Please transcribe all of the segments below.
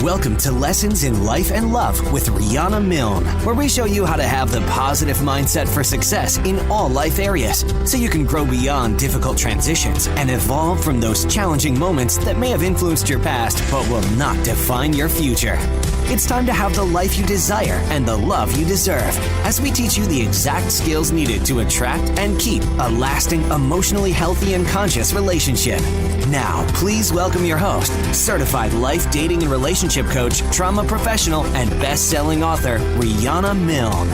Welcome to Lessons in Life and Love with Riana Milne, where we show you how to have the positive mindset for success in all life areas, so you can grow beyond difficult transitions and evolve from those challenging moments that may have influenced your past but will not define your future. It's time to have the life you desire and the love you deserve, as we teach you the exact skills needed to attract and keep a lasting, emotionally healthy and conscious relationship. Now, please welcome your host, certified life, dating, and relationship coach, trauma professional, and best-selling author, Riana Milne.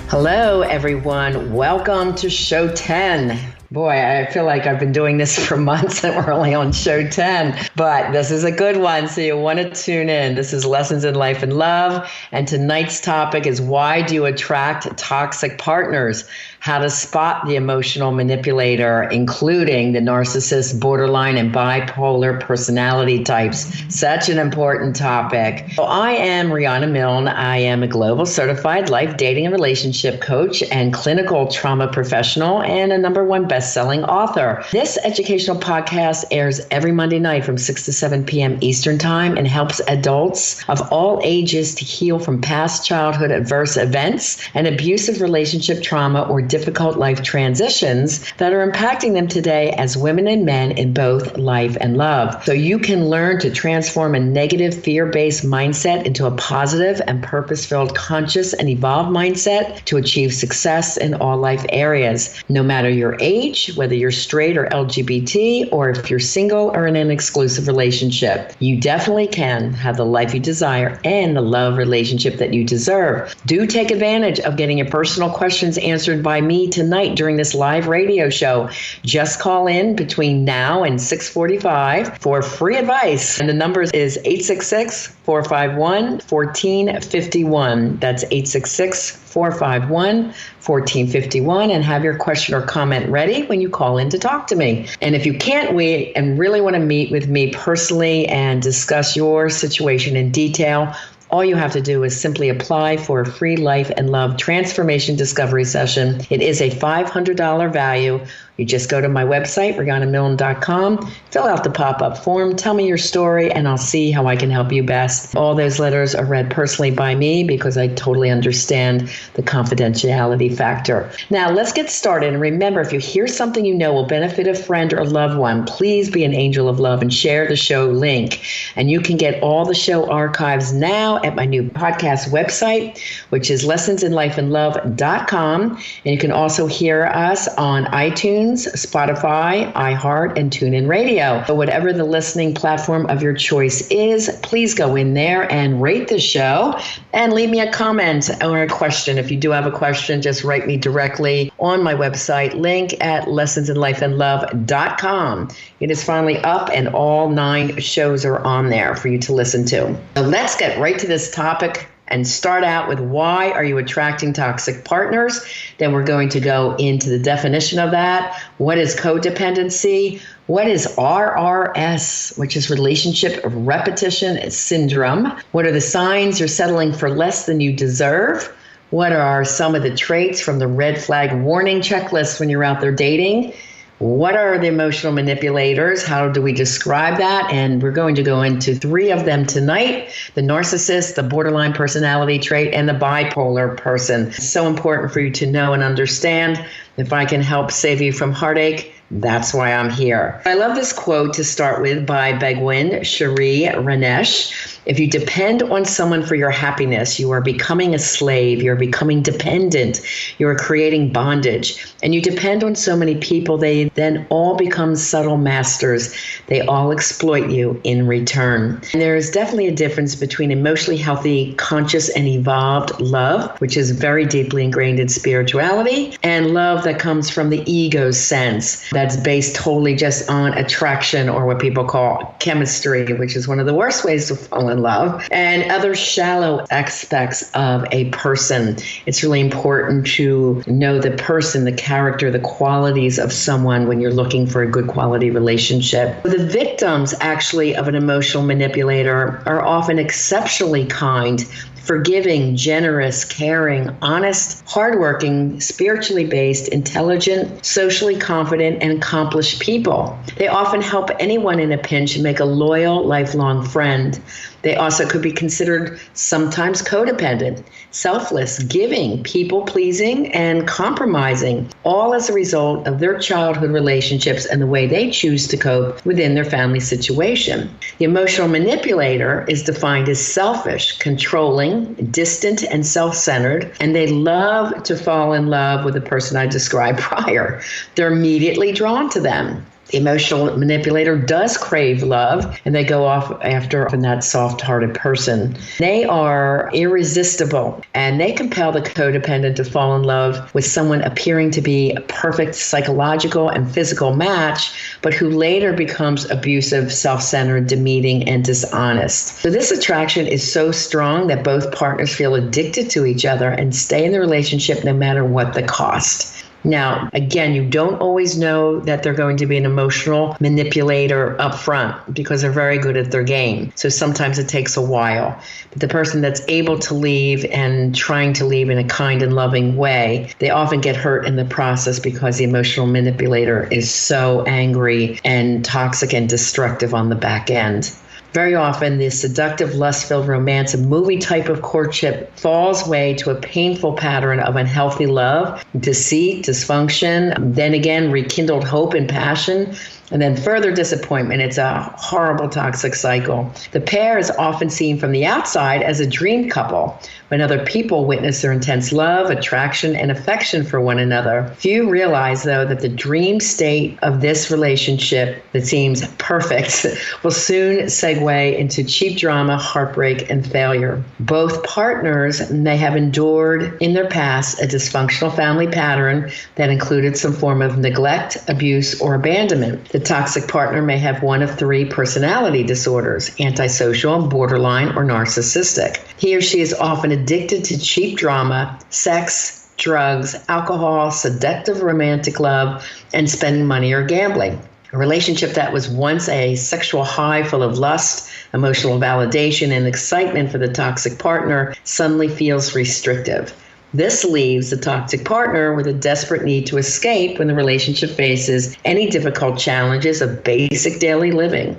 Hello, everyone. Welcome to Show 10. Boy, I feel like I've been doing this for months and we're only on Show 10, but this is a good one, so you want to tune in. This is Lessons in Life and Love, and tonight's topic is why do you attract toxic partners? How to spot the emotional manipulator, including the narcissist, borderline, and bipolar personality types. Such an important topic. So I am Riana Milne. I am a global certified life, dating, and relationship coach and clinical trauma professional and a #1 best-selling author. This educational podcast airs every Monday night from 6 to 7 p.m. Eastern Time and helps adults of all ages to heal from past childhood adverse events and abusive relationship trauma or difficult life transitions that are impacting them today as women and men in both life and love. So you can learn to transform a negative fear-based mindset into a positive and purpose-filled, conscious and evolved mindset to achieve success in all life areas, no matter your age, whether you're straight or LGBT, or if you're single or in an exclusive relationship. You definitely can have the life you desire and the love relationship that you deserve. Do take advantage of getting your personal questions answered by me tonight during this live radio show. Just call in between now and 6:45 for free advice. And the number is 866-451-1451. That's 866-451-1451, and have your question or comment ready when you call in to talk to me. And if you can't wait and really want to meet with me personally and discuss your situation in detail, all you have to do is simply apply for a free life and love transformation discovery session. It is a $500 value. You just go to my website, rianamilne.com, fill out the pop-up form, tell me your story, and I'll see how I can help you best. All those letters are read personally by me because I totally understand the confidentiality factor. Now, let's get started. And remember, if you hear something you know will benefit a friend or loved one, please be an angel of love and share the show link. And you can get all the show archives now at my new podcast website, which is lessonsinlifeandlove.com. And you can also hear us on iTunes, Spotify, iHeart, and TuneIn Radio. So whatever the listening platform of your choice is, please go in there and rate the show and leave me a comment or a question. If you do have a question, just write me directly on my website, link at lessonsinlifeandlove.com. It is finally up and all 9 shows are on there for you to listen to. So let's get right to this topic and start out with why are you attracting toxic partners? Then we're going to go into the definition of that. What is codependency? What is RRS, which is relationship repetition syndrome? What are the signs you're settling for less than you deserve? What are some of the traits from the red flag warning checklist when you're out there dating? What are the emotional manipulators? How do we describe that? And we're going to go into 3 of them tonight: the narcissist, the borderline personality trait, and the bipolar person. It's so important for you to know and understand. If I can help save you from heartache, that's why I'm here. I love this quote to start with by Begwin Cherie Ranesh. If you depend on someone for your happiness, you are becoming a slave. You're becoming dependent. You're creating bondage. And you depend on so many people, they then all become subtle masters. They all exploit you in return. And there is definitely a difference between emotionally healthy, conscious, and evolved love, which is very deeply ingrained in spirituality, and love that comes from the ego sense. That's based totally just on attraction, or what people call chemistry, which is one of the worst ways to fall in love, and other shallow aspects of a person. It's really important to know the person, the character, the qualities of someone when you're looking for a good quality relationship. The victims actually of an emotional manipulator are often exceptionally kind, forgiving, generous, caring, honest, hardworking, spiritually based, intelligent, socially confident, and accomplished people. They often help anyone in a pinch and make a loyal, lifelong friend. They also could be considered sometimes codependent, selfless, giving, people-pleasing, and compromising, all as a result of their childhood relationships and the way they choose to cope within their family situation. The emotional manipulator is defined as selfish, controlling, distant, and self-centered, and they love to fall in love with the person I described prior. They're immediately drawn to them. The emotional manipulator does crave love, and they go off after that soft-hearted person. They are irresistible, and they compel the codependent to fall in love with someone appearing to be a perfect psychological and physical match, but who later becomes abusive, self-centered, demeaning, and dishonest. So this attraction is so strong that both partners feel addicted to each other and stay in the relationship no matter what the cost. Now, again, you don't always know that they're going to be an emotional manipulator up front because they're very good at their game. So sometimes it takes a while. But the person that's able to leave and trying to leave in a kind and loving way, they often get hurt in the process because the emotional manipulator is so angry and toxic and destructive on the back end. Very often, the seductive, lust-filled romance, a movie type of courtship, falls way to a painful pattern of unhealthy love, deceit, dysfunction, then again, rekindled hope and passion, and then further disappointment. It's a horrible toxic cycle. The pair is often seen from the outside as a dream couple when other people witness their intense love, attraction, and affection for one another. Few realize, though, that the dream state of this relationship that seems perfect will soon segue into cheap drama, heartbreak, and failure. Both partners may have endured in their past a dysfunctional family pattern that included some form of neglect, abuse, or abandonment. The toxic partner may have one of three personality disorders: antisocial, borderline, or narcissistic. He or she is often addicted to cheap drama, sex, drugs, alcohol, seductive romantic love, and spending money or gambling. A relationship that was once a sexual high full of lust, emotional validation, and excitement for the toxic partner suddenly feels restrictive. This leaves the toxic partner with a desperate need to escape when the relationship faces any difficult challenges of basic daily living.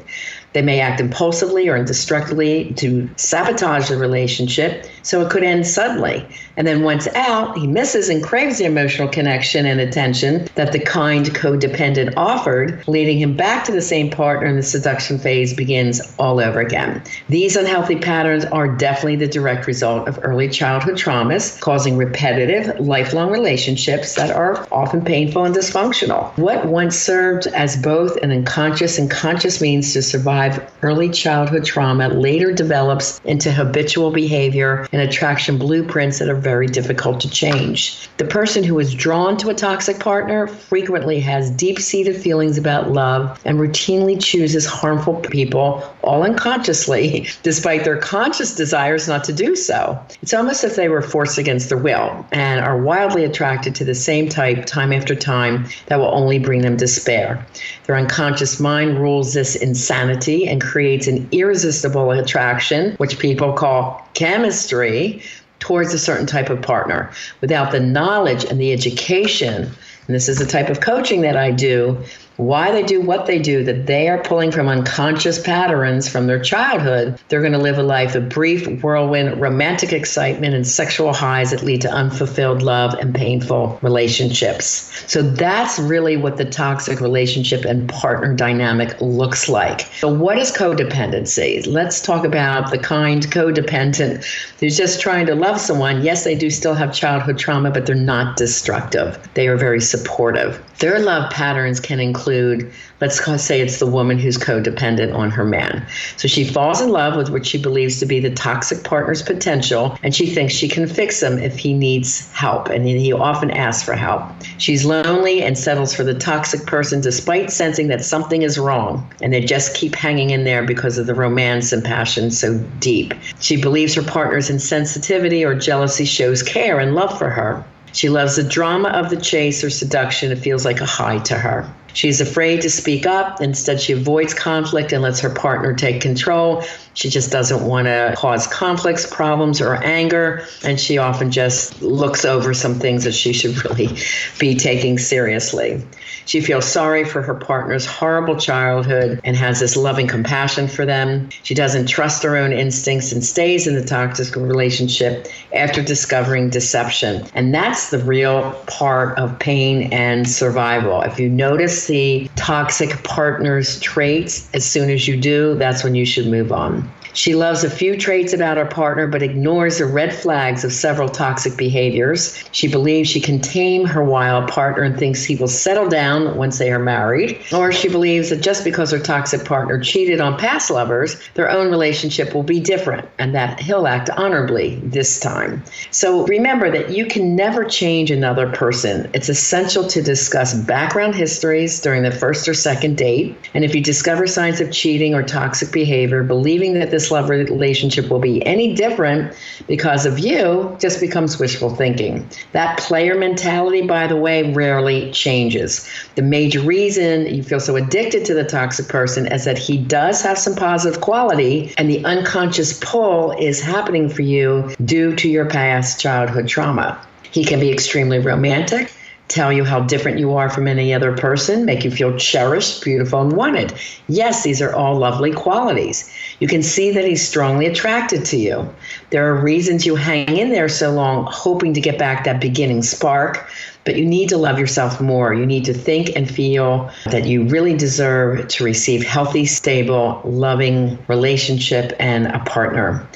They may act impulsively or destructively to sabotage the relationship, so it could end suddenly. And then once out, he misses and craves the emotional connection and attention that the kind codependent offered, leading him back to the same partner, and the seduction phase begins all over again. These unhealthy patterns are definitely the direct result of early childhood traumas, causing repetitive, lifelong relationships that are often painful and dysfunctional. What once served as both an unconscious and conscious means to survive early childhood trauma later develops into habitual behavior and attraction blueprints that are very difficult to change. The person who is drawn to a toxic partner frequently has deep-seated feelings about love and routinely chooses harmful people, all unconsciously, despite their conscious desires not to do so. It's almost as if they were forced against their will and are wildly attracted to the same type time after time that will only bring them despair. Their unconscious mind rules this insanity and creates an irresistible attraction, which people call chemistry, towards a certain type of partner. Without the knowledge and the education, and this is the type of coaching that I do, why they do what they do, that they are pulling from unconscious patterns from their childhood, they're going to live a life of brief, whirlwind, romantic excitement and sexual highs that lead to unfulfilled love and painful relationships. So that's really what the toxic relationship and partner dynamic looks like. So what is codependency? Let's talk about the kind codependent who's just trying to love someone. Yes, they do still have childhood trauma, but they're not destructive. They are very supportive. Their love patterns can include, let's say it's the woman who's codependent on her man. So she falls in love with what she believes to be the toxic partner's potential, and she thinks she can fix him if he needs help, and he often asks for help. She's lonely and settles for the toxic person despite sensing that something is wrong, and they just keep hanging in there because of the romance and passion so deep. She believes her partner's insensitivity or jealousy shows care and love for her. She loves the drama of the chase or seduction. It feels like a high to her. She's afraid to speak up. Instead, she avoids conflict and lets her partner take control. She just doesn't want to cause conflicts, problems, or anger. And she often just looks over some things that she should really be taking seriously. She feels sorry for her partner's horrible childhood and has this loving compassion for them. She doesn't trust her own instincts and stays in the toxic relationship after discovering deception. And that's the real part of pain and survival. If you notice the toxic partner's traits, as soon as you do, that's when you should move on. She loves a few traits about her partner, but ignores the red flags of several toxic behaviors. She believes she can tame her wild partner and thinks he will settle down once they are married. Or she believes that just because her toxic partner cheated on past lovers, their own relationship will be different and that he'll act honorably this time. So remember that you can never change another person. It's essential to discuss background histories during the first or second date. And if you discover signs of cheating or toxic behavior, believing that this love relationship will be any different because of you just becomes wishful thinking. That player mentality, by the way, rarely changes. The major reason you feel so addicted to the toxic person is that he does have some positive quality, and the unconscious pull is happening for you due to your past childhood trauma. He can be extremely romantic, tell you how different you are from any other person, make you feel cherished, beautiful, and wanted. Yes, these are all lovely qualities. You can see that he's strongly attracted to you. There are reasons you hang in there so long, hoping to get back that beginning spark, but you need to love yourself more. You need to think and feel that you really deserve to receive healthy, stable, loving relationship and a partner.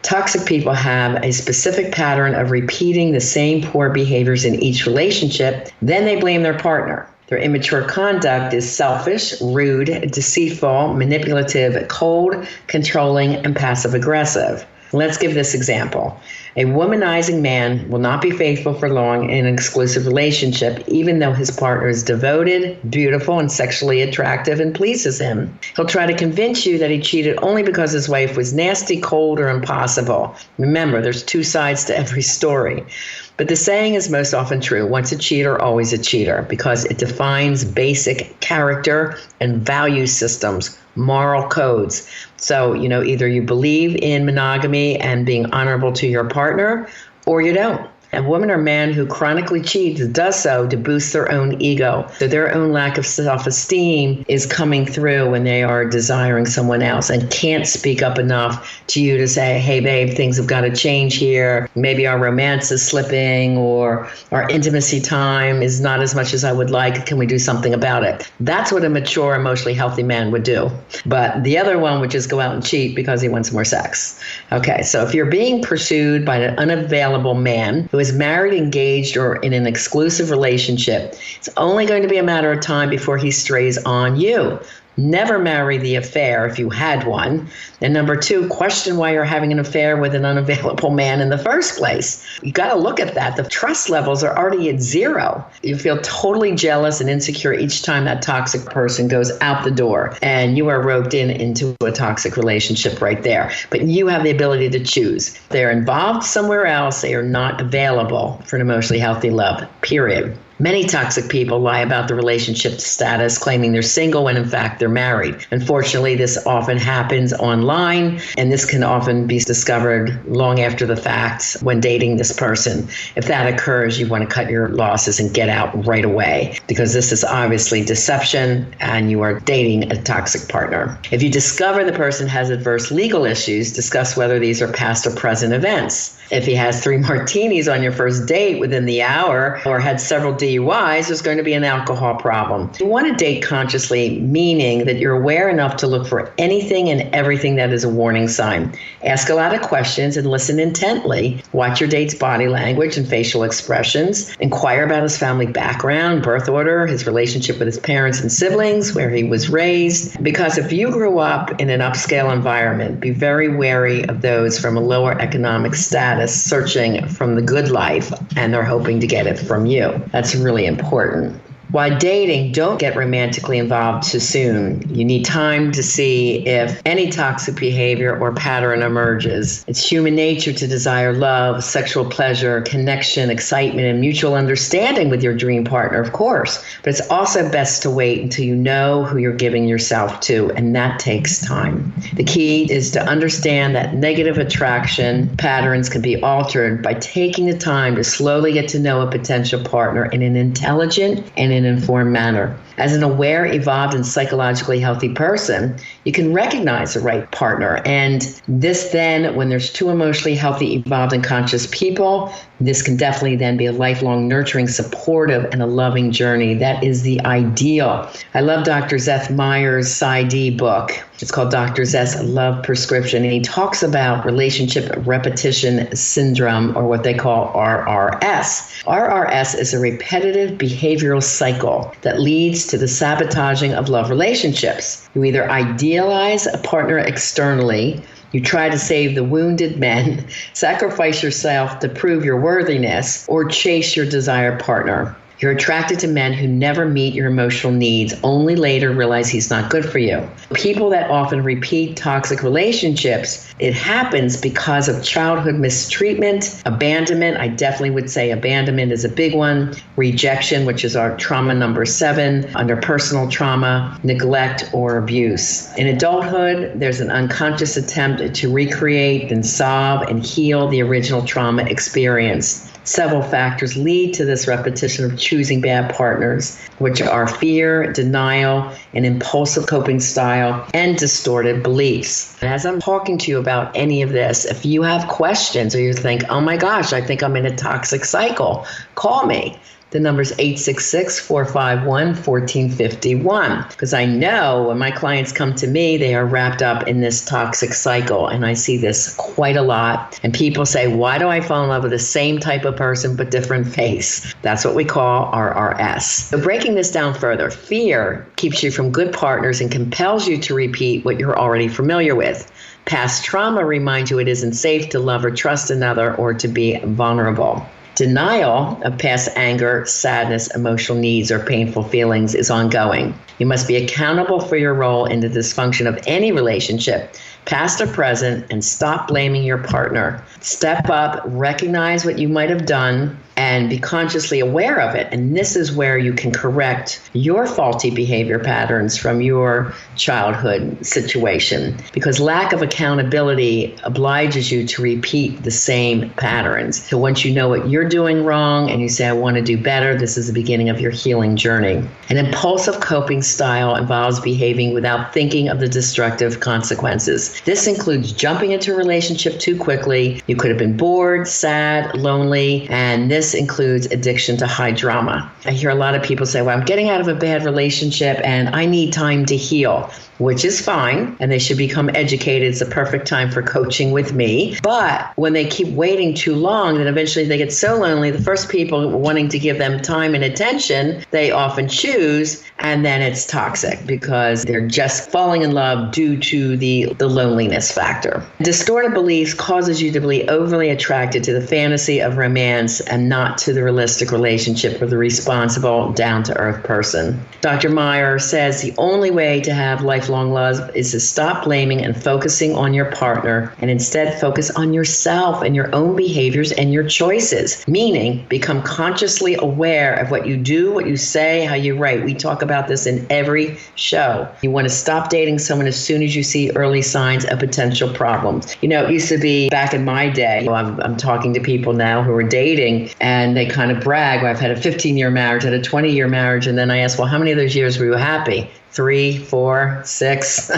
Toxic people have a specific pattern of repeating the same poor behaviors in each relationship. Then they blame their partner. Their immature conduct is selfish, rude, deceitful, manipulative, cold, controlling, and passive-aggressive. Let's give this example. A womanizing man will not be faithful for long in an exclusive relationship, even though his partner is devoted, beautiful, and sexually attractive and pleases him. He'll try to convince you that he cheated only because his wife was nasty, cold, or impossible. Remember, there's two sides to every story. But the saying is most often true: once a cheater, always a cheater, because it defines basic character and value systems, moral codes. So, either you believe in monogamy and being honorable to your partner, or you don't. A woman or man who chronically cheats does so to boost their own ego. So their own lack of self-esteem is coming through when they are desiring someone else and can't speak up enough to you to say, hey, babe, things have got to change here. Maybe our romance is slipping, or our intimacy time is not as much as I would like. Can we do something about it? That's what a mature, emotionally healthy man would do. But the other one would just go out and cheat because he wants more sex. Okay, so if you're being pursued by an unavailable man who is married, engaged, or in an exclusive relationship, it's only going to be a matter of time before he strays on you. Never marry the affair if you had one. And number two, question why you're having an affair with an unavailable man in the first place. You got to look at that. The trust levels are already at zero. You feel totally jealous and insecure each time that toxic person goes out the door, and you are roped into a toxic relationship right there. But you have the ability to choose. They're involved somewhere else. They are not available for an emotionally healthy love, period. Many toxic people lie about the relationship status, claiming they're single when in fact they're married. Unfortunately, this often happens online, and this can often be discovered long after the fact when dating this person. If that occurs, you want to cut your losses and get out right away, because this is obviously deception and you are dating a toxic partner. If you discover the person has adverse legal issues, discuss whether these are past or present events. If he has 3 martinis on your first date within the hour or had several DUIs, there's going to be an alcohol problem. You want to date consciously, meaning that you're aware enough to look for anything and everything that is a warning sign. Ask a lot of questions and listen intently. Watch your date's body language and facial expressions. Inquire about his family background, birth order, his relationship with his parents and siblings, where he was raised. Because if you grew up in an upscale environment, be very wary of those from a lower economic status searching from the good life, and they're hoping to get it from you. That's really important. While dating, don't get romantically involved too soon. You need time to see if any toxic behavior or pattern emerges. It's human nature to desire love, sexual pleasure, connection, excitement, and mutual understanding with your dream partner, of course. But it's also best to wait until you know who you're giving yourself to, and that takes time. The key is to understand that negative attraction patterns can be altered by taking the time to slowly get to know a potential partner in an intelligent and an informed manner. As an aware, evolved, and psychologically healthy person, you can recognize the right partner. And this then, when there's two emotionally healthy, evolved, and conscious people, this can definitely then be a lifelong, nurturing, supportive, and a loving journey. That is the ideal. I love Dr. Seth Meyers' PsyD book. It's called Dr. Seth's Love Prescription, and he talks about relationship repetition syndrome, or what they call RRS. RRS is a repetitive behavioral cycle that leads to the sabotaging of love relationships. You either idealize a partner externally, you try to save the wounded men, sacrifice yourself to prove your worthiness, or chase your desired partner. You're attracted to men who never meet your emotional needs, only later realize he's not good for you. People that often repeat toxic relationships, it happens because of childhood mistreatment, abandonment. I definitely would say abandonment is a big one. Rejection, which is our trauma number 7, under personal trauma, neglect, or abuse. In adulthood, there's an unconscious attempt to recreate and solve and heal the original trauma experience. Several factors lead to this repetition of choosing bad partners, which are fear, denial, an impulsive coping style, and distorted beliefs. And as I'm talking to you about any of this, if you have questions or you think, oh my gosh, I think I'm in a toxic cycle, call me. The number's 866-451-1451. Because I know when my clients come to me, they are wrapped up in this toxic cycle. And I see this quite a lot. And people say, why do I fall in love with the same type of person but different face? That's what we call RRS. So breaking this down further, fear keeps you from good partners and compels you to repeat what you're already familiar with. Past trauma reminds you it isn't safe to love or trust another or to be vulnerable. Denial of past anger, sadness, emotional needs, or painful feelings is ongoing. You must be accountable for your role in the dysfunction of any relationship, past or present, and stop blaming your partner. Step up, recognize what you might have done, and be consciously aware of it. And this is where you can correct your faulty behavior patterns from your childhood situation, because lack of accountability obliges you to repeat the same patterns. So once you know what you're doing wrong and you say, I want to do better, this is the beginning of your healing journey. An impulsive coping style involves behaving without thinking of the destructive consequences. This includes jumping into a relationship too quickly. You could have been bored, sad, lonely, and this includes addiction to high drama. I hear a lot of people say, well, I'm getting out of a bad relationship and I need time to heal, which is fine. And they should become educated. It's a perfect time for coaching with me. But when they keep waiting too long, then eventually they get so lonely. The first people wanting to give them time and attention, they often choose. And then it's toxic because they're just falling in love due to the loneliness factor. Distorted beliefs causes you to be overly attracted to the fantasy of romance and not to the realistic relationship with a responsible, down-to-earth person. Dr. Meyer says the only way to have lifelong love is to stop blaming and focusing on your partner and instead focus on yourself and your own behaviors and your choices, meaning become consciously aware of what you do, what you say, how you write. We talk about this in every show. You want to stop dating someone as soon as you see early signs of potential problems. You know, it used to be back in my day, I'm talking to people now who are dating and they kind of brag, well, I've had a 15-year marriage, I had a 20-year marriage, and then I ask, well, how many of those years were you happy? 3, 4, 6,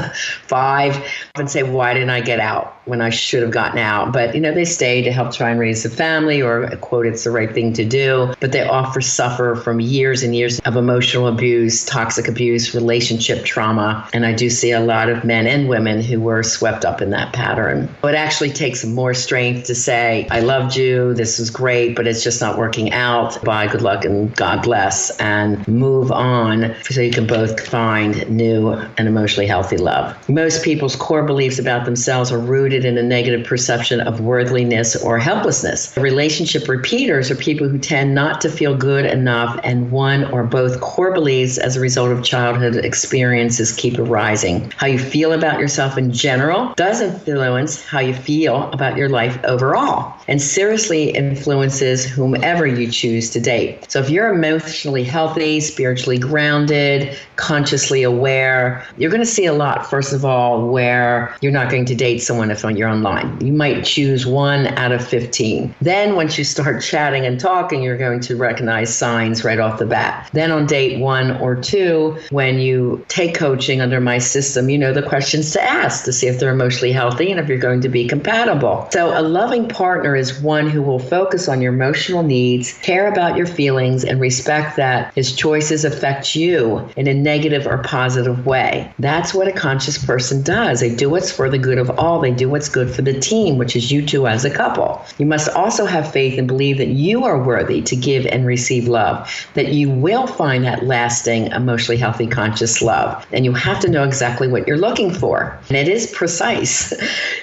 5, and say, why didn't I get out when I should have gotten out? But, you know, they stay to help try and raise a family, or, quote, it's the right thing to do. But they often suffer from years and years of emotional abuse, toxic abuse, relationship trauma. And I do see a lot of men and women who were swept up in that pattern. It actually takes more strength to say, I loved you, this was great, but it's just not working out. Bye, good luck, and God bless, and move on so you can both find find new and emotionally healthy love. Most people's core beliefs about themselves are rooted in a negative perception of worthiness or helplessness. Relationship repeaters are people who tend not to feel good enough, and one or both core beliefs as a result of childhood experiences keep arising. How you feel about yourself in general does influence how you feel about your life overall, and seriously influences whomever you choose to date. So if you're emotionally healthy, spiritually grounded, consciously aware, you're going to see a lot, first of all, where you're not going to date someone if you're online. You might choose 1 out of 15. Then once you start chatting and talking, you're going to recognize signs right off the bat. Then on date 1 or 2, when you take coaching under my system, you know the questions to ask to see if they're emotionally healthy and if you're going to be compatible. So a loving partner is one who will focus on your emotional needs, care about your feelings, and respect that his choices affect you in a negative or positive way. That's what a conscious person does. They do what's for the good of all. They do what's good for the team, which is you two as a couple. You must also have faith and believe that you are worthy to give and receive love, that you will find that lasting, emotionally healthy, conscious love. And you have to know exactly what you're looking for. And it is precise.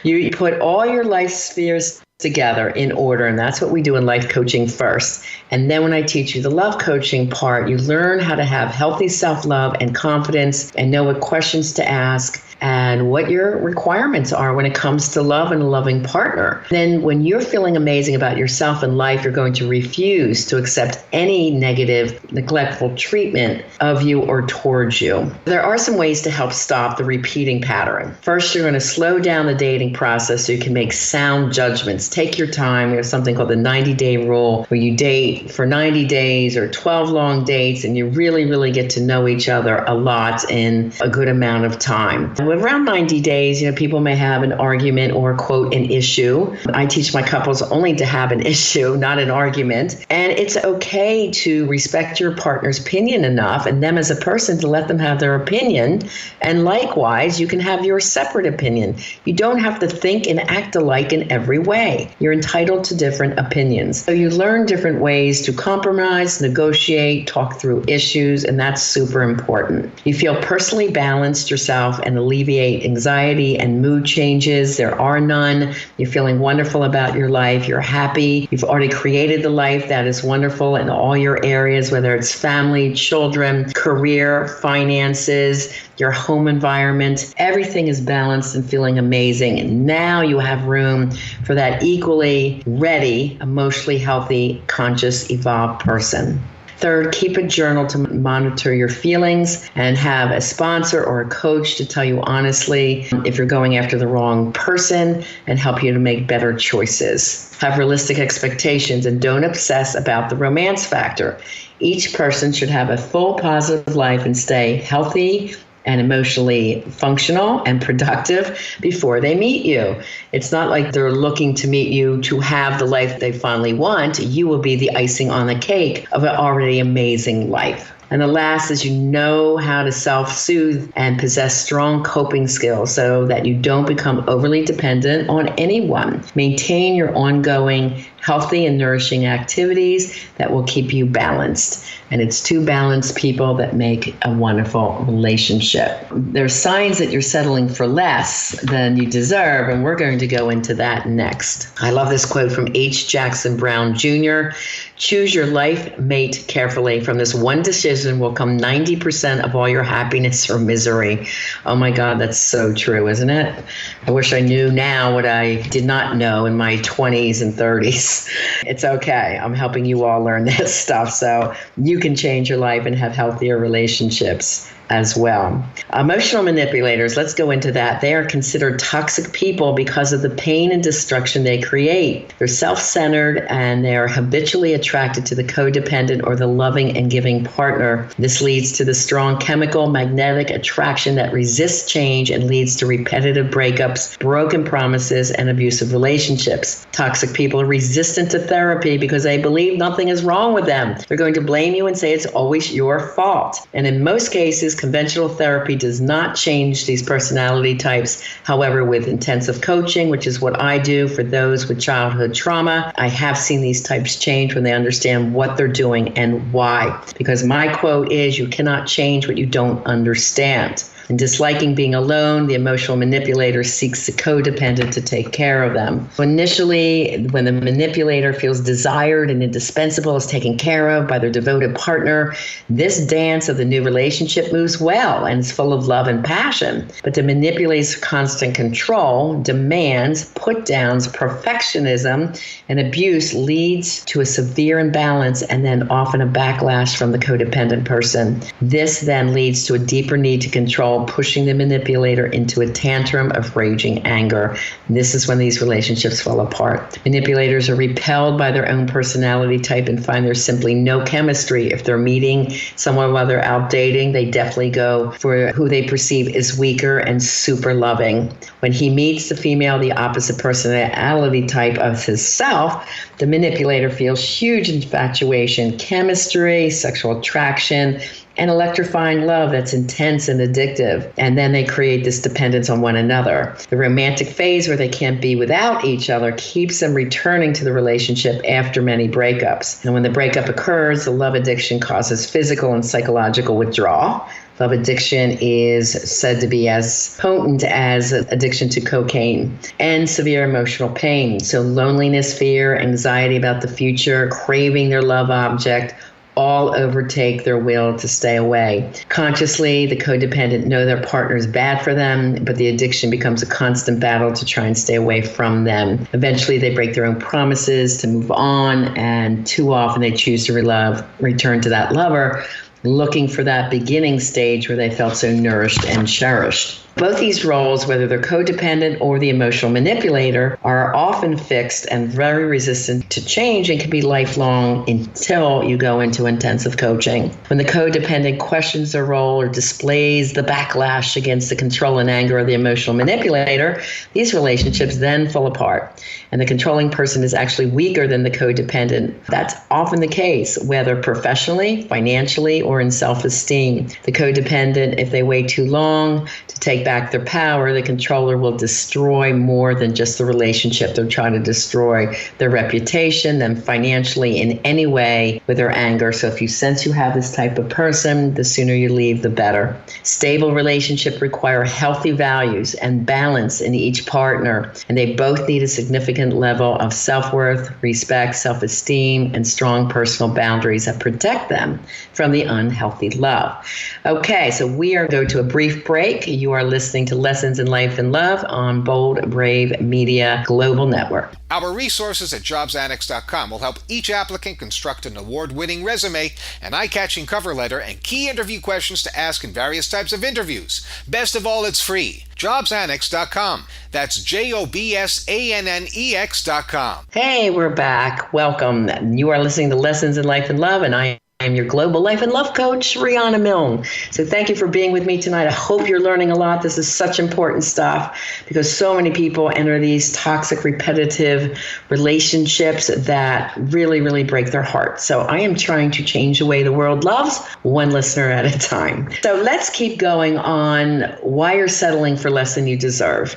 You put all your life spheres together in order, and that's what we do in life coaching first. And then when I teach you the love coaching part, you learn how to have healthy self-love and confidence and know what questions to ask and what your requirements are when it comes to love and a loving partner. Then when you're feeling amazing about yourself and life, you're going to refuse to accept any negative, neglectful treatment of you or towards you. There are some ways to help stop the repeating pattern. First, you're going to slow down the dating process so you can make sound judgments. Take your time. We have something called the 90-day rule, where you date for 90 days or 12 long dates, and you really, really get to know each other a lot in a good amount of time. Around 90 days, people may have an argument or, quote, an issue. I teach my couples only to have an issue, not an argument. And it's okay to respect your partner's opinion enough and them as a person to let them have their opinion. And likewise, you can have your separate opinion. You don't have to think and act alike in every way. You're entitled to different opinions. So you learn different ways to compromise, negotiate, talk through issues, and that's super important. You feel personally balanced yourself and alleviate anxiety and mood changes. There are none. You're feeling wonderful about your life. You're happy. You've already created the life that is wonderful in all your areas, whether it's family, children, career, finances, your home environment. Everything is balanced and feeling amazing. And now you have room for that equally ready, emotionally healthy, conscious, evolved person. Third, keep a journal to monitor your feelings and have a sponsor or a coach to tell you honestly if you're going after the wrong person and help you to make better choices. Have realistic expectations and don't obsess about the romance factor. Each person should have a full positive life and stay healthy and emotionally functional and productive before they meet you. It's not like they're looking to meet you to have the life they finally want. You will be the icing on the cake of an already amazing life. And the last is you know how to self-soothe and possess strong coping skills so that you don't become overly dependent on anyone. Maintain your ongoing healthy and nourishing activities that will keep you balanced. And it's two balanced people that make a wonderful relationship. There's signs that you're settling for less than you deserve, and we're going to go into that next. I love this quote from H. Jackson Brown Jr. Choose your life mate carefully. From this one decision will come 90% of all your happiness or misery. Oh my God, that's so true, isn't it? I wish I knew now what I did not know in my 20s and 30s. It's okay. I'm helping you all learn this stuff so you can change your life and have healthier relationships as well. Emotional manipulators, let's go into that. They are considered toxic people because of the pain and destruction they create. They're self-centered and they are habitually attracted to the codependent or the loving and giving partner. This leads to the strong chemical magnetic attraction that resists change and leads to repetitive breakups, broken promises, and abusive relationships. Toxic people are resistant to therapy because they believe nothing is wrong with them. They're going to blame you and say it's always your fault. And in most cases, Conventional therapy does not change these personality types. However, with intensive coaching, which is what I do for those with childhood trauma, I have seen these types change when they understand what they're doing and why. Because my quote is, you cannot change what you don't understand. And disliking being alone, the emotional manipulator seeks the codependent to take care of them. Initially, when the manipulator feels desired and indispensable, is taken care of by their devoted partner, this dance of the new relationship moves well and is full of love and passion. But the manipulator's constant control, demands, put-downs, perfectionism, and abuse leads to a severe imbalance and then often a backlash from the codependent person. This then leads to a deeper need to control, pushing the manipulator into a tantrum of raging anger. This is when these relationships fall apart. Manipulators are repelled by their own personality type and find there's simply no chemistry. If they're meeting someone while they're out dating, they definitely go for who they perceive is weaker and super loving. When he meets the female, the opposite personality type of himself, the manipulator feels huge infatuation, chemistry, sexual attraction, and electrifying love that's intense and addictive. And then they create this dependence on one another. The romantic phase where they can't be without each other keeps them returning to the relationship after many breakups. And when the breakup occurs, the love addiction causes physical and psychological withdrawal. Love addiction is said to be as potent as addiction to cocaine, and severe emotional pain. So loneliness, fear, anxiety about the future, craving their love object, all overtake their will to stay away. Consciously, the codependent know their partner is bad for them, but the addiction becomes a constant battle to try and stay away from them. Eventually, they break their own promises to move on, and too often they choose to return to that lover, looking for that beginning stage where they felt so nourished and cherished. Both these roles, whether they're codependent or the emotional manipulator, are often fixed and very resistant to change and can be lifelong until you go into intensive coaching. When the codependent questions their role or displays the backlash against the control and anger of the emotional manipulator, these relationships then fall apart. And the controlling person is actually weaker than the codependent. That's often the case, whether professionally, financially, or in self-esteem. The codependent, if they wait too long to take back their power, the controller will destroy more than just the relationship. They're trying to destroy their reputation, them financially in any way with their anger. So if you sense you have this type of person, the sooner you leave, the better. Stable relationships require healthy values and balance in each partner, and they both need a significant level of self-worth, respect, self-esteem, and strong personal boundaries that protect them from the unhealthy love. Okay, so we are going to a brief break. You are listening to Lessons in Life and Love on Bold Brave Media Global Network. Our resources at JobsAnnex.com will help each applicant construct an award-winning resume, an eye-catching cover letter, and key interview questions to ask in various types of interviews. Best of all, it's free. JobsAnnex.com. That's JobsAnnex.com. Hey, we're back. Welcome. You are listening to Lessons in Life and Love, and I'm your global life and love coach, Riana Milne. So thank you for being with me tonight. I hope you're learning a lot. This is such important stuff because so many people enter these toxic, repetitive relationships that really, really break their heart. So I am trying to change the way the world loves, one listener at a time. So let's keep going on why you're settling for less than you deserve.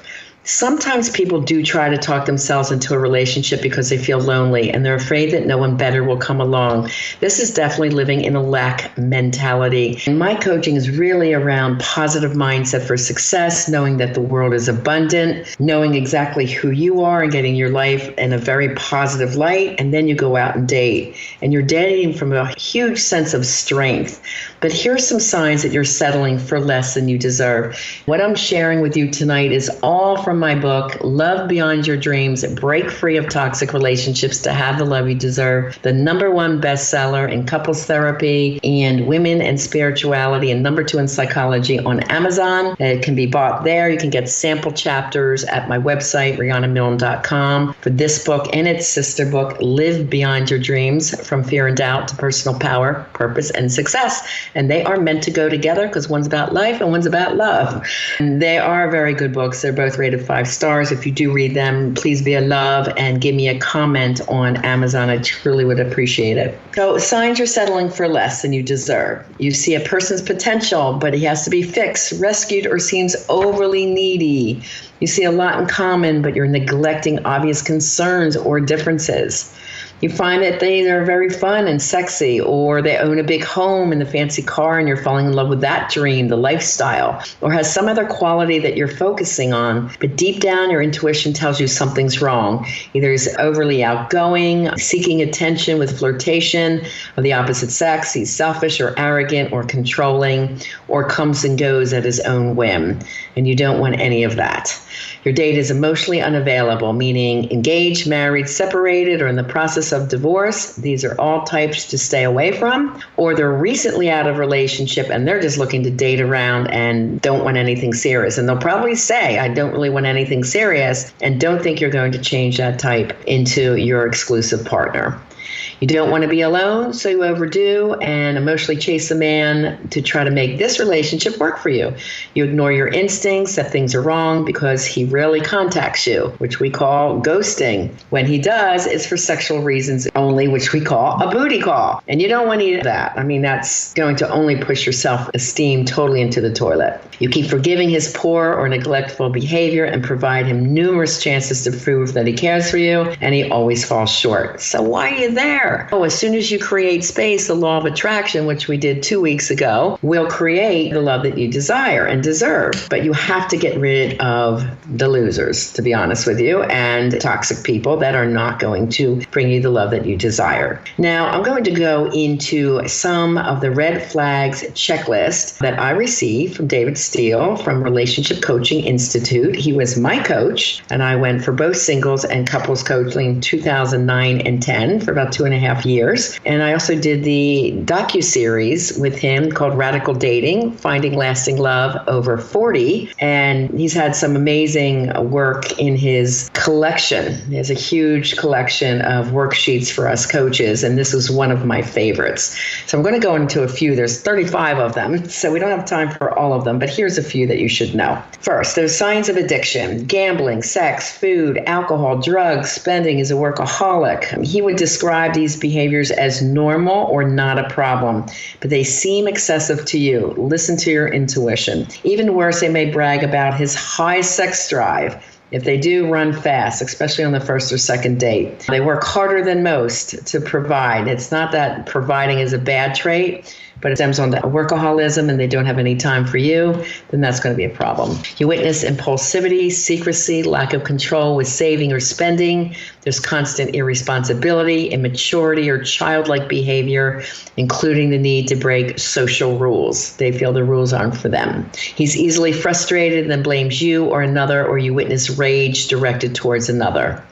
Sometimes people do try to talk themselves into a relationship because they feel lonely and they're afraid that no one better will come along. This is definitely living in a lack mentality. And my coaching is really around positive mindset for success, knowing that the world is abundant, knowing exactly who you are and getting your life in a very positive light. And then you go out and date. And you're dating from a huge sense of strength. But here's some signs that you're settling for less than you deserve. What I'm sharing with you tonight is all from my book, Love Beyond Your Dreams, Break Free of Toxic Relationships to Have the Love You Deserve, the #1 bestseller in couples therapy and women and spirituality, and #2 in psychology on Amazon. It can be bought there. You can get sample chapters at my website, rianamilne.com, for this book and its sister book, Live Beyond Your Dreams, From Fear and Doubt to Personal Power, Purpose, and Success. And they are meant to go together because one's about life and one's about love. And they are very good books. They're both rated 5 stars. If you do read them, please be a love and give me a comment on Amazon. I truly would appreciate it. So signs you're settling for less than you deserve. You see a person's potential, but he has to be fixed, rescued, or seems overly needy. You see a lot in common, but you're neglecting obvious concerns or differences. You find that they are very fun and sexy, or they own a big home and a fancy car and you're falling in love with that dream, the lifestyle, or has some other quality that you're focusing on, but deep down your intuition tells you something's wrong. Either he's overly outgoing, seeking attention with flirtation of the opposite sex, he's selfish or arrogant or controlling, or comes and goes at his own whim, and you don't want any of that. Your date is emotionally unavailable, meaning engaged, married, separated, or in the process of divorce. These are all types to stay away from. Or they're recently out of relationship and they're just looking to date around and don't want anything serious. And they'll probably say, I don't really want anything serious, and don't think you're going to change that type into your exclusive partner. You don't want to be alone, so you overdo and emotionally chase a man to try to make this relationship work for you. You ignore your instincts that things are wrong because he rarely contacts you, which we call ghosting. When he does, it's for sexual reasons only, which we call a booty call. And you don't want any of that. I mean, that's going to only push your self-esteem totally into the toilet. You keep forgiving his poor or neglectful behavior and provide him numerous chances to prove that he cares for you, and he always falls short. So why are you there? As soon as you create space, the law of attraction, which we did 2 weeks ago, will create the love that you desire and deserve. But you have to get rid of the losers, to be honest with you, and toxic people that are not going to bring you the love that you desire. Now, I'm going to go into some of the red flags checklist that I received from David Steele from Relationship Coaching Institute. He was my coach, and I went for both singles and couples coaching in 2009 and 10 for about 2.5 years. And I also did the docuseries with him called Radical Dating, Finding Lasting Love Over 40. And he's had some amazing work in his collection. He has a huge collection of worksheets for us coaches, and this was one of my favorites. So I'm going to go into a few. There's 35 of them, so we don't have time for all of them, but here's a few that you should know. First, those signs of addiction: gambling, sex, food, alcohol, drugs, spending. Is a workaholic. He would describe these behaviors as normal or not a problem, but they seem excessive to you. Listen to your intuition. Even worse, they may brag about his high sex drive. If they do, run fast, especially on the first or second date. They work harder than most to provide. It's not that providing is a bad trait, but it stems on the workaholism and they don't have any time for you, then that's going to be a problem. You witness impulsivity, secrecy, lack of control with saving or spending. There's constant irresponsibility, immaturity, or childlike behavior, including the need to break social rules. They feel the rules aren't for them. He's easily frustrated and then blames you or another, or you witness rage directed towards another.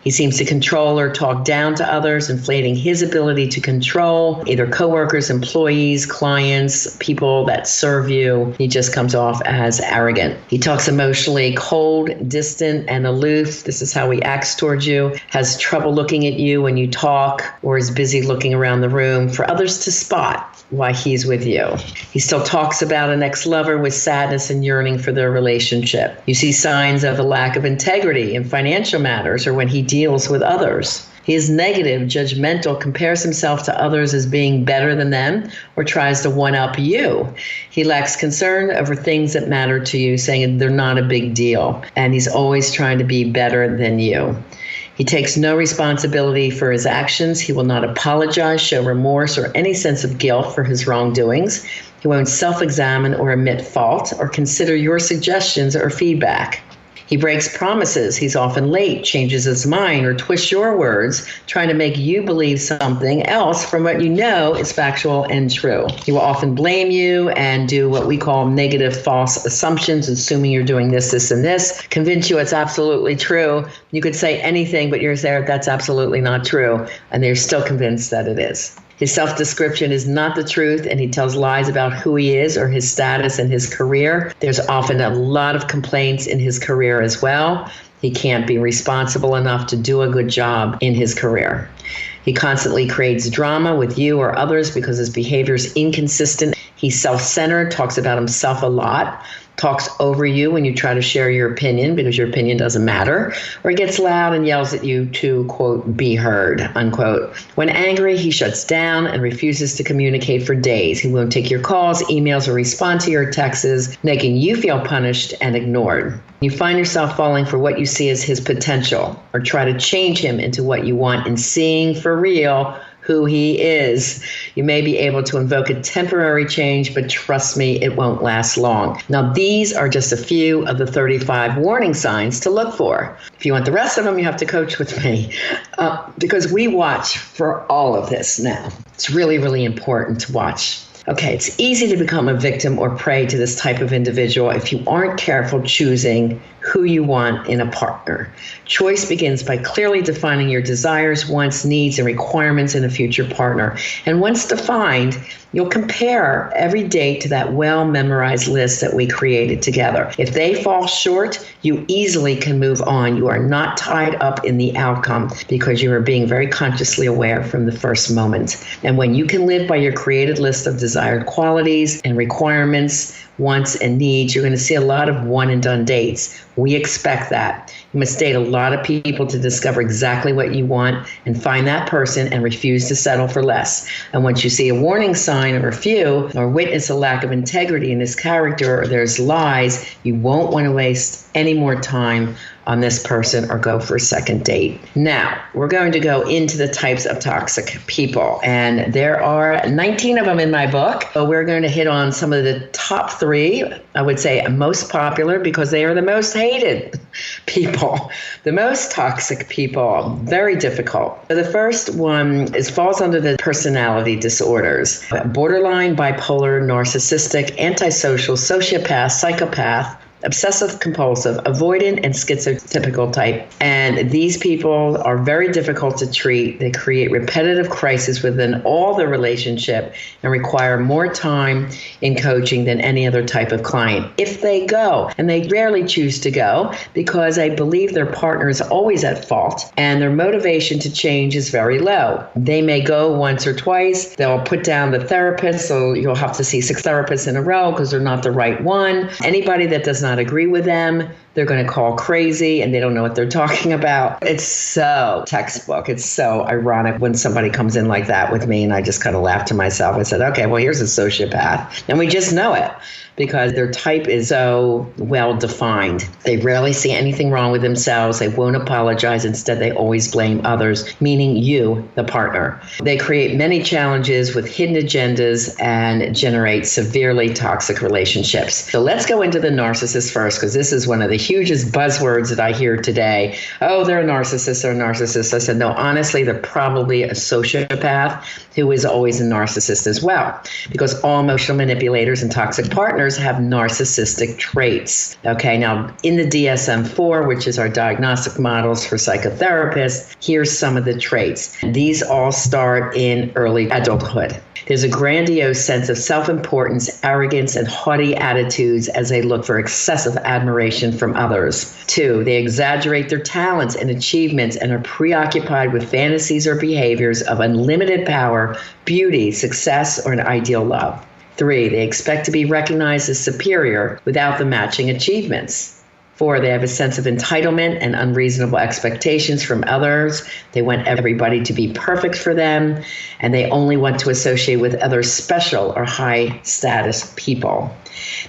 He seems to control or talk down to others, inflating his ability to control either coworkers, employees, clients, people that serve you. He just comes off as arrogant. He talks emotionally cold, distant, and aloof. This is how he acts towards you. Has trouble looking at you when you talk, or is busy looking around the room for others to spot why he's with you. He still talks about an ex-lover with sadness and yearning for their relationship. You see signs of a lack of integrity in financial matters or when he deals with others. He is negative, judgmental, compares himself to others as being better than them, or tries to one-up you. He lacks concern over things that matter to you, saying they're not a big deal, and he's always trying to be better than you. He takes no responsibility for his actions. He will not apologize, show remorse, or any sense of guilt for his wrongdoings. He won't self-examine or admit fault or consider your suggestions or feedback. He breaks promises. He's often late, changes his mind, or twists your words, trying to make you believe something else from what you know is factual and true. He will often blame you and do what we call negative false assumptions, assuming you're doing this, this, and this, convince you it's absolutely true. You could say anything, but you're there, that's absolutely not true, and they're still convinced that it is. His self-description is not the truth, and he tells lies about who he is or his status and his career. There's often a lot of complaints in his career as well. He can't be responsible enough to do a good job in his career. He constantly creates drama with you or others because his behavior is inconsistent. He's self-centered, talks about himself a lot, talks over you when you try to share your opinion because your opinion doesn't matter, or he gets loud and yells at you to, quote, be heard, unquote. When angry, he shuts down and refuses to communicate for days. He won't take your calls, emails, or respond to your texts, making you feel punished and ignored. You find yourself falling for what you see as his potential, or try to change him into what you want and seeing for real who he is. You may be able to invoke a temporary change, but trust me, it won't last long. Now, these are just a few of the 35 warning signs to look for. If you want the rest of them, you have to coach with me because we watch for all of this now. It's really, really important to watch. Okay, it's easy to become a victim or prey to this type of individual if you aren't careful choosing who you want in a partner. Choice begins by clearly defining your desires, wants, needs, and requirements in a future partner. And once defined, you'll compare every date to that well-memorized list that we created together. If they fall short, you easily can move on. You are not tied up in the outcome because you are being very consciously aware from the first moment. And when you can live by your created list of desired qualities and requirements, wants, and needs, you're going to see a lot of one-and-done dates. We expect that. You must date a lot of people to discover exactly what you want and find that person and refuse to settle for less. And once you see a warning sign or a few, or witness a lack of integrity in his character, or there's lies, you won't want to waste any more time on this person or go for a second date. Now, we're going to go into the types of toxic people, and there are 19 of them in my book. So we're going to hit on some of the top 3, I would say most popular because they are the most hated people, the most toxic people, very difficult. So the first one falls under the personality disorders: borderline, bipolar, narcissistic, antisocial, sociopath, psychopath, obsessive compulsive, avoidant, and schizotypical type. And these people are very difficult to treat. They create repetitive crises within all the relationship and require more time in coaching than any other type of client. If they go, and they rarely choose to go because they believe their partner is always at fault and their motivation to change is very low. They may go once or twice. They'll put down the therapist, so you'll have to see 6 therapists in a row because they're not the right one. Anybody that does not agree with them, they're going to call crazy and they don't know what they're talking about. It's so textbook. It's so ironic when somebody comes in like that with me, and I just kind of laugh to myself. I said, okay, well, here's a sociopath. And we just know it because their type is so well defined. They rarely see anything wrong with themselves. They won't apologize. Instead, they always blame others, meaning you, the partner. They create many challenges with hidden agendas and generate severely toxic relationships. So let's go into the narcissist first, because this is one of the hugest buzzwords that I hear today. Oh, they're a narcissist, they're a narcissist. I said, no, honestly, they're probably a sociopath who is always a narcissist as well, because all emotional manipulators and toxic partners have narcissistic traits. Okay, now in the DSM-4, which is our diagnostic models for psychotherapists, here's some of the traits. These all start in early adulthood. There's a grandiose sense of self-importance, arrogance, and haughty attitudes as they look for excessive admiration from others. 2, they exaggerate their talents and achievements and are preoccupied with fantasies or behaviors of unlimited power, beauty, success, or an ideal love. 3, they expect to be recognized as superior without the matching achievements. 4, they have a sense of entitlement and unreasonable expectations from others. They want everybody to be perfect for them, and they only want to associate with other special or high status people.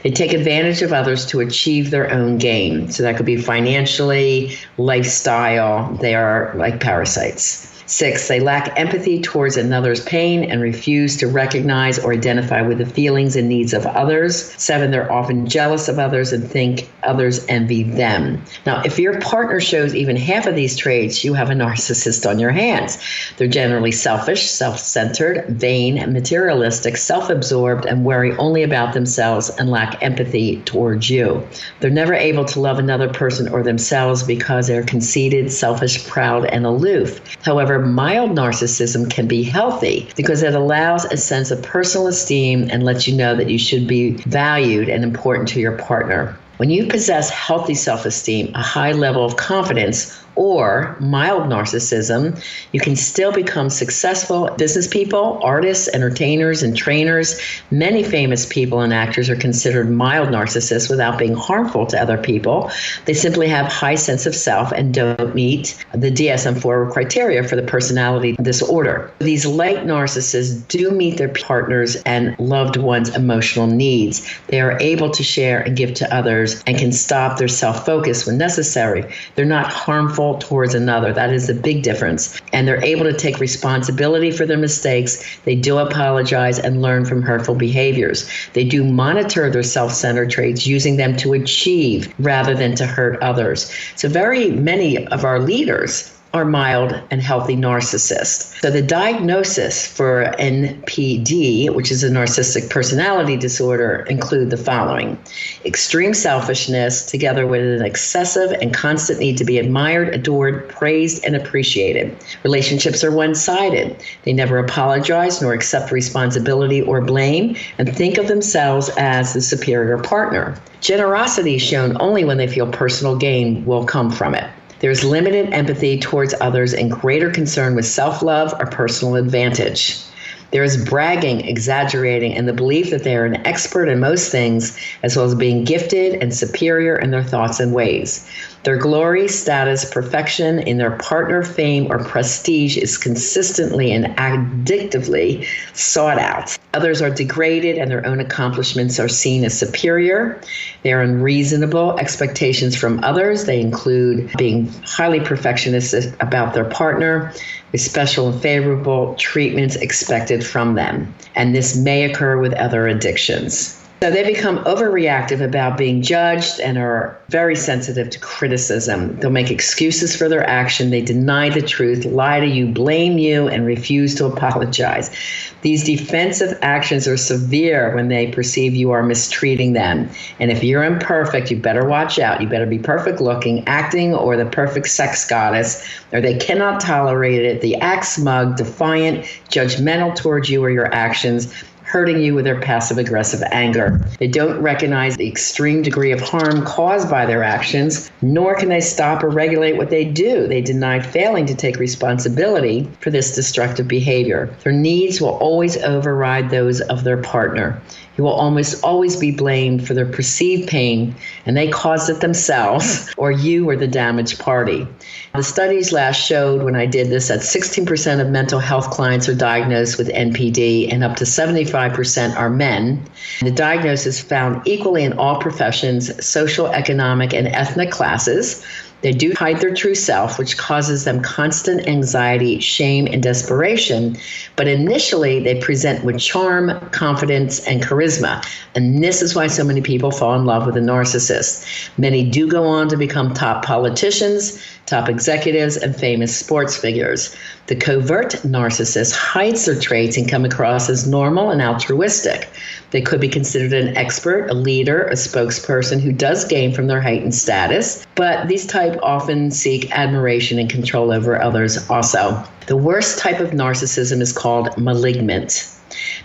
They take advantage of others to achieve their own gain. So that could be financially, lifestyle. They are like parasites. 6, they lack empathy towards another's pain and refuse to recognize or identify with the feelings and needs of others. 7, they're often jealous of others and think others envy them. Now, if your partner shows even half of these traits, you have a narcissist on your hands. They're generally selfish, self-centered, vain, materialistic, self-absorbed, and worry only about themselves and lack empathy towards you. They're never able to love another person or themselves because they're conceited, selfish, proud, and aloof. However, mild narcissism can be healthy because it allows a sense of personal esteem and lets you know that you should be valued and important to your partner. When you possess healthy self-esteem, a high level of confidence, or mild narcissism, you can still become successful business people, artists, entertainers, and trainers. Many famous people and actors are considered mild narcissists without being harmful to other people. They simply have high sense of self and don't meet the DSM-4 criteria for the personality disorder. These light narcissists do meet their partners and loved ones' emotional needs. They are able to share and give to others and can stop their self-focus when necessary. They're not harmful towards another. That is the big difference. And they're able to take responsibility for their mistakes. They do apologize and learn from hurtful behaviors. They do monitor their self-centered traits, using them to achieve rather than to hurt others. So very many of our leaders are mild and healthy narcissists. So the diagnosis for NPD, which is a narcissistic personality disorder, include the following: extreme selfishness together with an excessive and constant need to be admired, adored, praised, and appreciated. Relationships are one-sided. They never apologize nor accept responsibility or blame and think of themselves as the superior partner. Generosity is shown only when they feel personal gain will come from it. There's limited empathy towards others and greater concern with self-love or personal advantage. There is bragging, exaggerating, and the belief that they are an expert in most things, as well as being gifted and superior in their thoughts and ways. Their glory, status, perfection in their partner, fame, or prestige is consistently and addictively sought out. Others are degraded and their own accomplishments are seen as superior. They are unreasonable expectations from others. They include being highly perfectionist about their partner, with special and favorable treatments expected from them. And this may occur with other addictions. So they become overreactive about being judged and are very sensitive to criticism. They'll make excuses for their action. They deny the truth, lie to you, blame you, and refuse to apologize. These defensive actions are severe when they perceive you are mistreating them. And if you're imperfect, you better watch out. You better be perfect looking, acting, or the perfect sex goddess, or they cannot tolerate it. They act smug, defiant, judgmental towards you or your actions, hurting you with their passive-aggressive anger. They don't recognize the extreme degree of harm caused by their actions, nor can they stop or regulate what they do. They deny failing to take responsibility for this destructive behavior. Their needs will always override those of their partner. He will almost always be blamed for their perceived pain, and they caused it themselves, or you were the damaged party. The studies last showed, when I did this, that 16% of mental health clients are diagnosed with NPD, and up to 75% are men. The diagnosis is found equally in all professions, social, economic, and ethnic classes. They do hide their true self, which causes them constant anxiety, shame, and desperation. But initially, they present with charm, confidence, and charisma. And this is why so many people fall in love with a narcissist. Many do go on to become top politicians, top executives, and famous sports figures. The covert narcissist hides their traits and come across as normal and altruistic. They could be considered an expert, a leader, a spokesperson who does gain from their heightened status, but these types often seek admiration and control over others also. The worst type of narcissism is called malignant.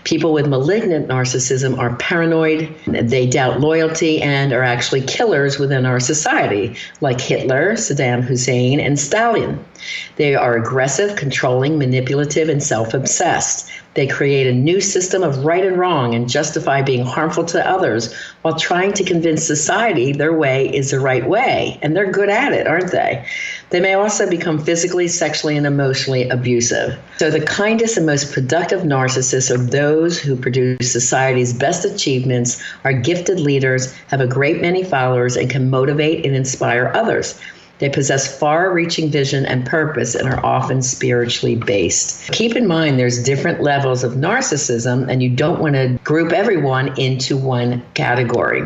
People with malignant narcissism are paranoid, they doubt loyalty, and are actually killers within our society, like Hitler, Saddam Hussein, and Stalin. They are aggressive, controlling, manipulative, and self-obsessed. They create a new system of right and wrong and justify being harmful to others while trying to convince society their way is the right way. And they're good at it, aren't they? They may also become physically, sexually, and emotionally abusive. So the kindest and most productive narcissists are those who produce society's best achievements, are gifted leaders, have a great many followers, and can motivate and inspire others. They possess far-reaching vision and purpose and are often spiritually based. Keep in mind there's different levels of narcissism, and you don't want to group everyone into one category.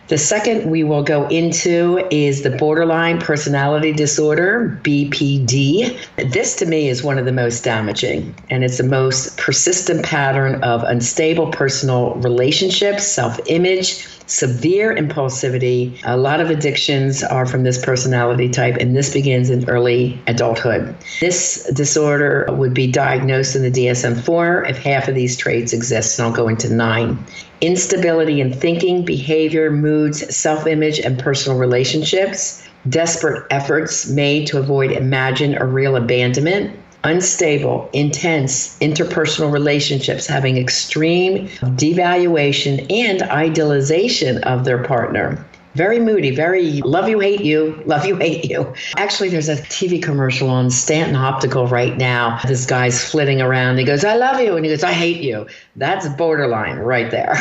The second we will go into is the borderline personality disorder, BPD. This to me is one of the most damaging, and it's the most persistent pattern of unstable personal relationships, self-image, severe impulsivity. A lot of addictions are from this personality type, and this begins in early adulthood. This disorder would be diagnosed in the DSM-4 if half of these traits exist, and I'll go into 9. Instability in thinking, behavior, moods, self-image, and personal relationships. desperate efforts made to avoid imagined or real abandonment, unstable, intense interpersonal relationships having extreme devaluation and idealization of their partner. Very moody, very love you, hate you, love you, hate you. Actually, there's a TV commercial on Stanton Optical right now. This guy's flitting around. He goes, I love you. And he goes, I hate you. That's borderline right there.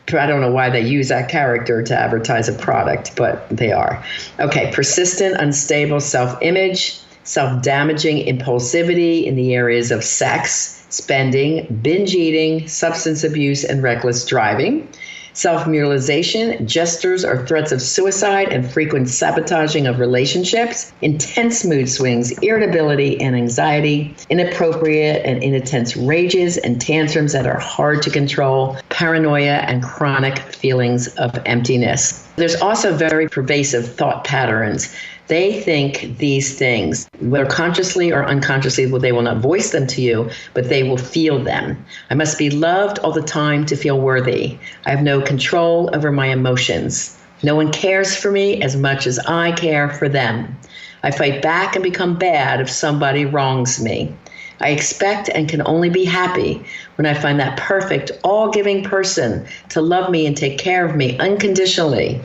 I don't know why they use that character to advertise a product, but they are. Okay, persistent, unstable self-image, self-damaging impulsivity in the areas of sex, spending, binge eating, substance abuse, and reckless driving. Self-mutilization, gestures or threats of suicide, and frequent sabotaging of relationships, intense mood swings, irritability and anxiety, inappropriate and intense rages and tantrums that are hard to control, paranoia, and chronic feelings of emptiness. There's also very pervasive thought patterns. They think these things, whether consciously or unconsciously, they will not voice them to you, but they will feel them. I must be loved all the time to feel worthy. I have no control over my emotions. No one cares for me as much as I care for them. I fight back and become bad if somebody wrongs me. I expect and can only be happy when I find that perfect, all-giving person to love me and take care of me unconditionally.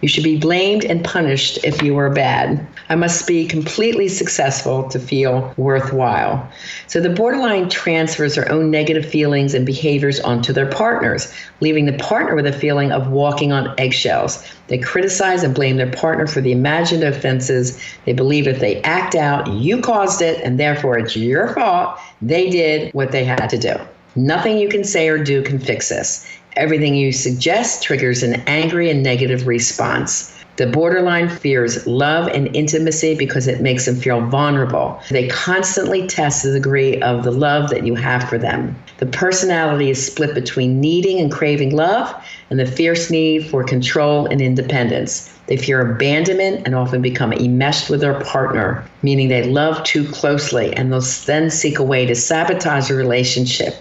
You should be blamed and punished if you are bad. I must be completely successful to feel worthwhile. So the borderline transfers their own negative feelings and behaviors onto their partners, leaving the partner with a feeling of walking on eggshells. They criticize and blame their partner for the imagined offenses. They believe if they act out, you caused it, and therefore it's your fault. They did what they had to do. Nothing you can say or do can fix this. Everything you suggest triggers an angry and negative response. The borderline fears love and intimacy because it makes them feel vulnerable. They constantly test the degree of the love that you have for them. The personality is split between needing and craving love and the fierce need for control and independence. They fear abandonment and often become enmeshed with their partner, meaning they love too closely, and they'll then seek a way to sabotage a relationship.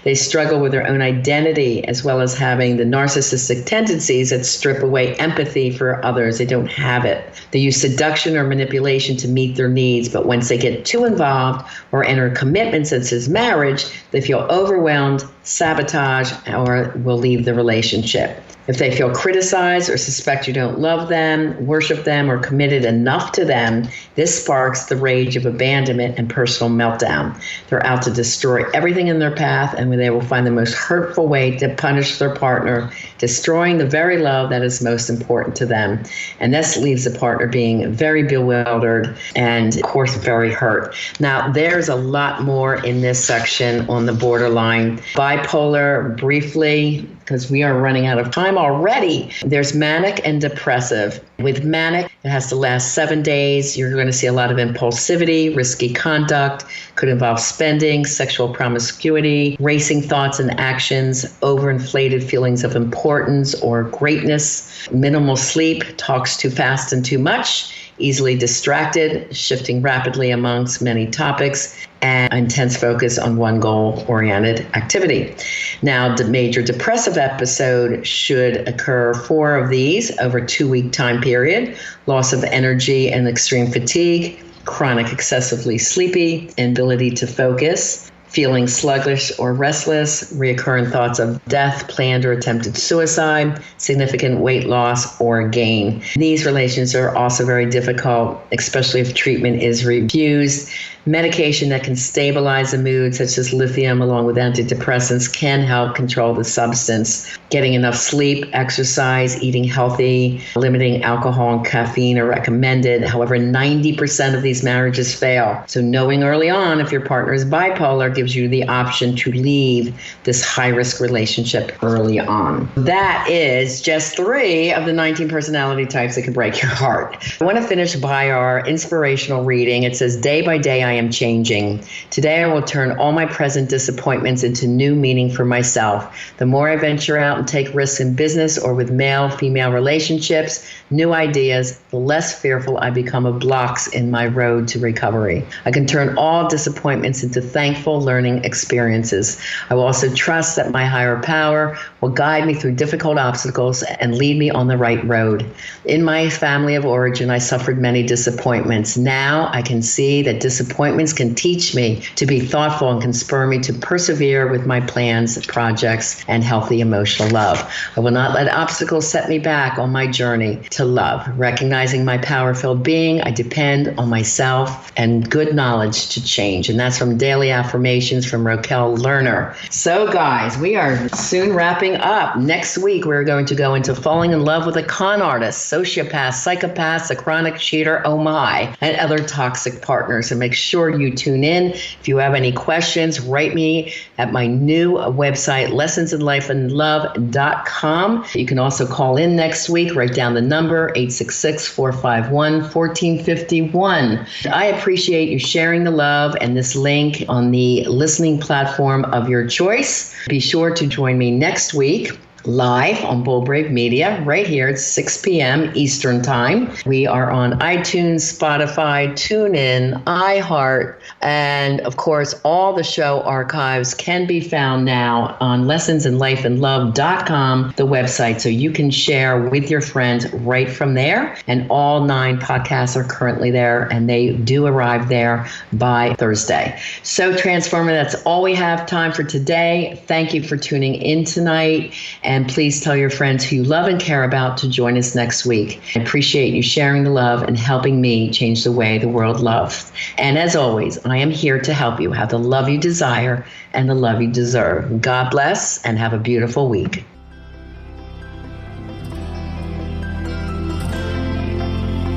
They struggle with their own identity as well as having the narcissistic tendencies that strip away empathy for others. They don't have it. They use seduction or manipulation to meet their needs, but once they get too involved or enter a commitment such as marriage, they feel overwhelmed, sabotage, or will leave the relationship. If they feel criticized or suspect you don't love them, worship them, or committed enough to them, this sparks the rage of abandonment and personal meltdown. They're out to destroy everything in their path, and they will find the most hurtful way to punish their partner, destroying the very love that is most important to them. And this leaves the partner being very bewildered and, of course, very hurt. Now, there's a lot more in this section on the borderline. Bipolar, briefly, because we are running out of time already. There's manic and depressive. With manic, it has to last 7 days. You're going to see a lot of impulsivity, risky conduct, could involve spending, sexual promiscuity, racing thoughts and actions, overinflated feelings of importance or greatness, minimal sleep, talks too fast and too much, easily distracted, shifting rapidly amongst many topics, and intense focus on one goal-oriented activity. Now, the major depressive episode should occur 4 of these over a 2-week time period: loss of energy and extreme fatigue, chronic excessively sleepy, inability to focus, feeling sluggish or restless, recurrent thoughts of death, planned or attempted suicide, significant weight loss or gain. These relations are also very difficult, especially if treatment is refused. Medication that can stabilize the mood, such as lithium along with antidepressants, can help control the substance. Getting enough sleep, exercise, eating healthy, limiting alcohol and caffeine are recommended. However, 90% of these marriages fail. So knowing early on if your partner is bipolar gives you the option to leave this high-risk relationship early on. That is just 3 of the 19 personality types that can break your heart. I want to finish by our inspirational reading. It says, day by day I am changing. Today, I will turn all my present disappointments into new meaning for myself. The more I venture out and take risks in business or with male-female relationships, new ideas, the less fearful I become of blocks in my road to recovery. I can turn all disappointments into thankful learning experiences. I will also trust that my higher power will guide me through difficult obstacles and lead me on the right road. In my family of origin, I suffered many disappointments. Now I can see that disappointments can teach me to be thoughtful and can spur me to persevere with my plans, projects, and healthy emotional love. I will not let obstacles set me back on my journey to love. Recognizing my power-filled being, I depend on myself and good knowledge to change. And that's from Daily Affirmations from Raquel Lerner. So guys, we are soon wrapping up. Next week, we're going to go into falling in love with a con artist, sociopath, psychopath, a chronic cheater, oh my, and other toxic partners. So make sure you tune in. If you have any questions, write me at my new website, lessonsinlifeandlove.com. You can also call in next week. Write down the number, 866-451-1451. I appreciate you sharing the love and this link on the listening platform of your choice. Be sure to join me next week live on Bold Brave Media right here at 6 p.m. Eastern Time. We are on iTunes, Spotify, TuneIn, iHeart, and of course, all the show archives can be found now on lessonsinlifeandlove.com, the website, so you can share with your friends right from there. And all 9 podcasts are currently there, and they do arrive there by Thursday. So transformative, that's all we have time for today. Thank you for tuning in tonight. And please tell your friends who you love and care about to join us next week. I appreciate you sharing the love and helping me change the way the world loves. And as always, I am here to help you have the love you desire and the love you deserve. God bless and have a beautiful week.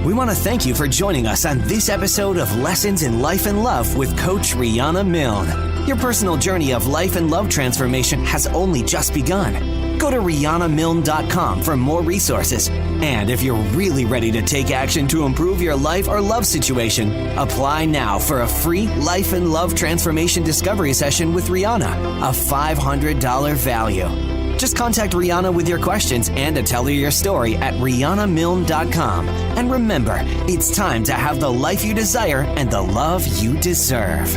We want to thank you for joining us on this episode of Lessons in Life and Love with Coach Riana Milne. Your personal journey of life and love transformation has only just begun. Go to RianaMilne.com for more resources. And if you're really ready to take action to improve your life or love situation, apply now for a free Life and Love Transformation Discovery Session with Riana, a $500 value. Just contact Riana with your questions and to tell her your story at RianaMilne.com. And remember, it's time to have the life you desire and the love you deserve.